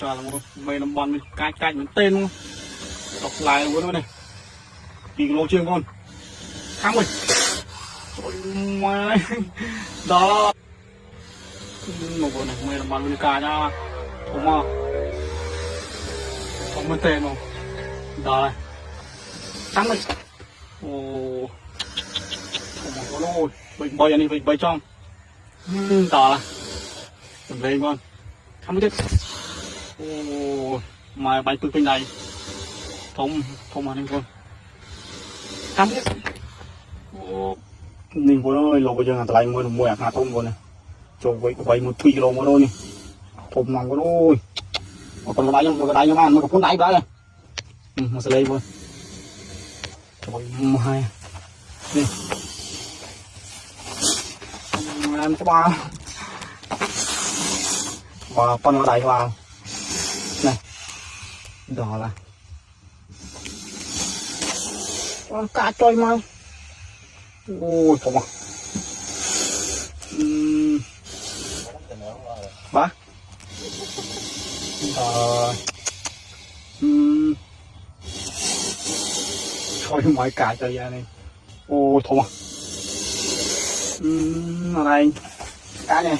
cho là một mấy năm bòn mình cài mình tên luôn đọc lại luôn này kỳ lô chưa con khám rồi ôi mày đó một con này mấy năm bòn mình cài ra không mà không có tên không đó này khám rồi ồ không có rồi bay anh đi bay trong đó là về con không biết ô mà bay từ bên này thông mà anh con không biết ô nhìn con ơi lâu bây giờ là lại mua hạt thông con này cho vậy một kilo mà thôi nè thông nòng con ơi mà còn cái đáy nó ăn nó còn đáy cái này mà sẽ lấy con trời hai đi ăn có ba và con nó đẩy vào này đó là con cá trôi mau ôi trời ơi ba thôi mọi cá trời ra này ôi trời ơi ở đây cá này